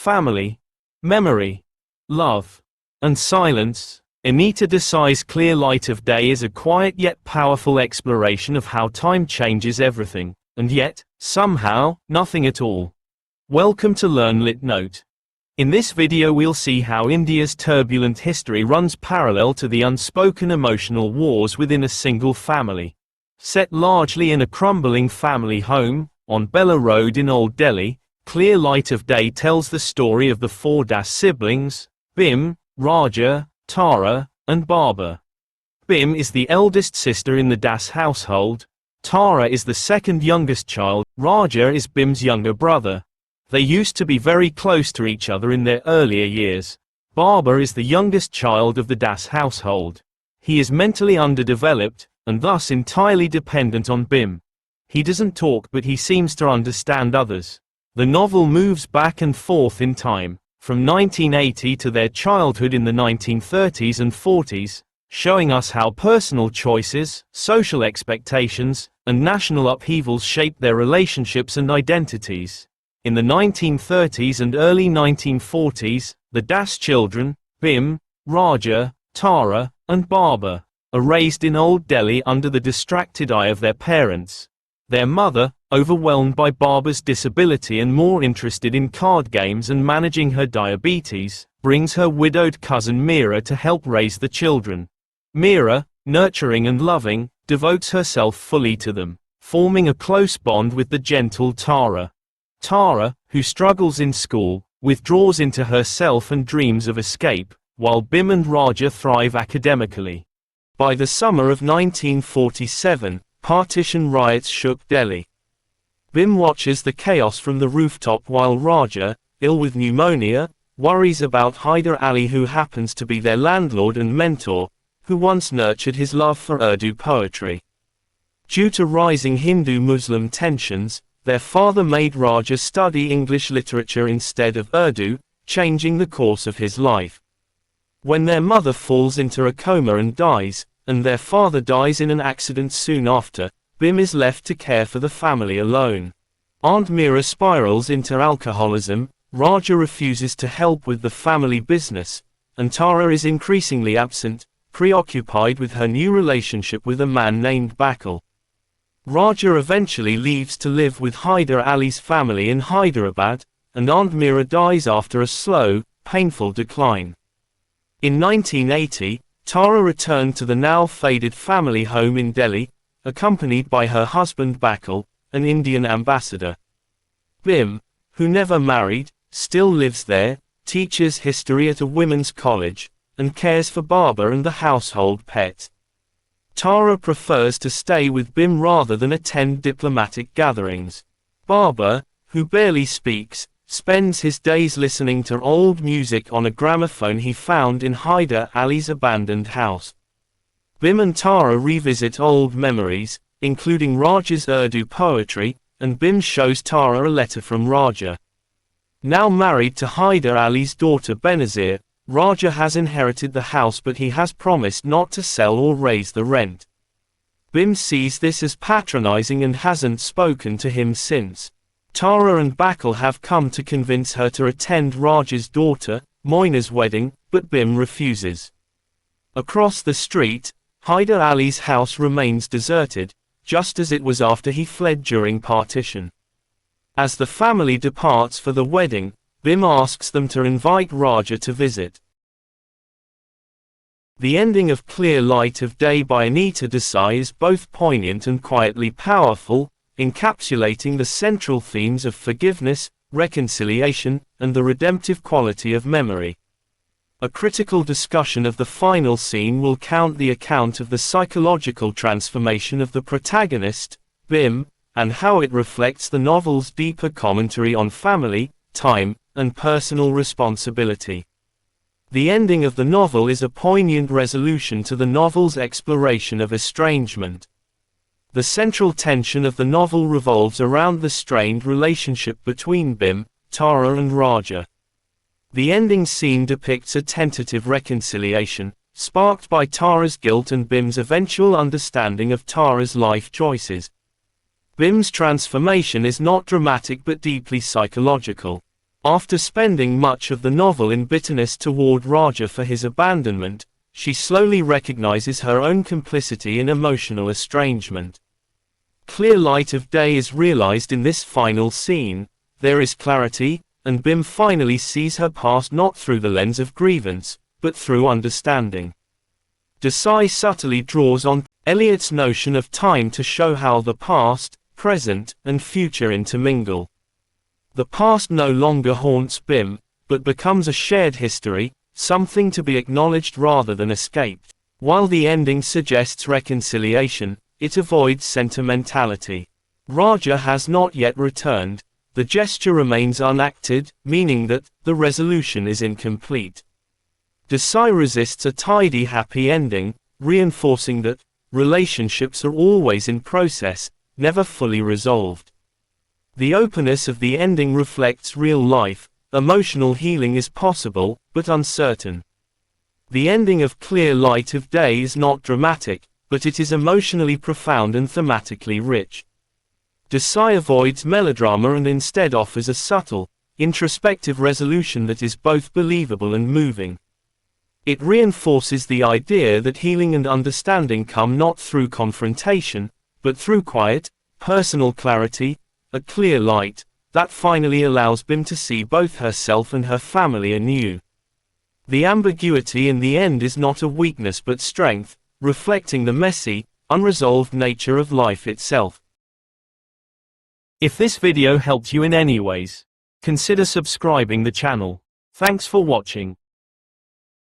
family, memory, love, and silence. Anita Desai's Clear Light of Day is a quiet yet powerful exploration of how time changes everything, and yet, somehow, nothing at all. Welcome to Learn Lit Note. In this video we'll see how India's turbulent history runs parallel to the unspoken emotional wars within a single family. Set largely in a crumbling family home, on Bella Road in Old Delhi, Clear Light of Day tells the story of the four Das siblings, Bim, Raja, Tara, and Baba. Bim is the eldest sister in the Das household, Tara is the second youngest child, Raja is Bim's younger brother. They used to be very close to each other in their earlier years. Baba is the youngest child of the Das household. He is mentally underdeveloped, and thus entirely dependent on Bim. He doesn't talk but he seems to understand others. The novel moves back and forth in time, from 1980 to their childhood in the 1930s and 40s, showing us how personal choices, social expectations, and national upheavals shape their relationships and identities. In the 1930s and early 1940s, the Das children, Bim, Raja, Tara, and Baba, are raised in Old Delhi under the distracted eye of their parents. Their mother, overwhelmed by Baba's disability and more interested in card games and managing her diabetes, brings her widowed cousin Meera to help raise the children. Meera, nurturing and loving, devotes herself fully to them, forming a close bond with the gentle Tara. Tara, who struggles in school, withdraws into herself and dreams of escape, while Bim and Raja thrive academically. By the summer of 1947, partition riots shook Delhi. Bim watches the chaos from the rooftop while Raja, ill with pneumonia, worries about Hyder Ali, who happens to be their landlord and mentor, who once nurtured his love for Urdu poetry. Due to rising Hindu-Muslim tensions, their father made Raja study English literature instead of Urdu, changing the course of his life. When their mother falls into a coma and dies, and their father dies in an accident soon after, Bim is left to care for the family alone. Aunt Meera spirals into alcoholism, Raja refuses to help with the family business, and Tara is increasingly absent, preoccupied with her new relationship with a man named Bakal. Raja eventually leaves to live with Hyder Ali's family in Hyderabad, and Aunt Meera dies after a slow, painful decline. In 1980, Tara returned to the now faded family home in Delhi, accompanied by her husband Bakal, an Indian ambassador. Bim, who never married, still lives there, teaches history at a women's college, and cares for Baba and the household pet. Tara prefers to stay with Bim rather than attend diplomatic gatherings. Baba, who barely speaks, spends his days listening to old music on a gramophone he found in Hyder Ali's abandoned house. Bim and Tara revisit old memories, including Raja's Urdu poetry, and Bim shows Tara a letter from Raja. Now married to Hyder Ali's daughter Benazir, Raja has inherited the house but he has promised not to sell or raise the rent. Bim sees this as patronizing and hasn't spoken to him since. Tara and Bakal have come to convince her to attend Raja's daughter, Moina's wedding, but Bim refuses. Across the street, Hyder Ali's house remains deserted, just as it was after he fled during partition. As the family departs for the wedding, Bim asks them to invite Raja to visit. The ending of Clear Light of Day by Anita Desai is both poignant and quietly powerful, encapsulating the central themes of forgiveness, reconciliation, and the redemptive quality of memory. A critical discussion of the final scene will count the account of the psychological transformation of the protagonist, Bim, and how it reflects the novel's deeper commentary on family, time, and personal responsibility. The ending of the novel is a poignant resolution to the novel's exploration of estrangement. The central tension of the novel revolves around the strained relationship between Bim, Tara and Raja. The ending scene depicts a tentative reconciliation, sparked by Tara's guilt and Bim's eventual understanding of Tara's life choices. Bim's transformation is not dramatic but deeply psychological. After spending much of the novel in bitterness toward Raja for his abandonment, she slowly recognizes her own complicity in emotional estrangement. Clear light of day is realized in this final scene. There is clarity, and Bim finally sees her past not through the lens of grievance, but through understanding. Desai subtly draws on Eliot's notion of time to show how the past, present, and future intermingle. The past no longer haunts Bim, but becomes a shared history, something to be acknowledged rather than escaped. While the ending suggests reconciliation, it avoids sentimentality. Raja has not yet returned. The gesture remains unacted, meaning that the resolution is incomplete. Desai resists a tidy happy ending, reinforcing that relationships are always in process, never fully resolved. The openness of the ending reflects real life. Emotional healing is possible, but uncertain. The ending of Clear Light of Day is not dramatic, but it is emotionally profound and thematically rich. Desai avoids melodrama and instead offers a subtle, introspective resolution that is both believable and moving. It reinforces the idea that healing and understanding come not through confrontation, but through quiet, personal clarity, a clear light, that finally allows Bim to see both herself and her family anew. The ambiguity in the end is not a weakness but strength, reflecting the messy, unresolved nature of life itself. If this video helped you in any ways, consider subscribing the channel. Thanks for watching.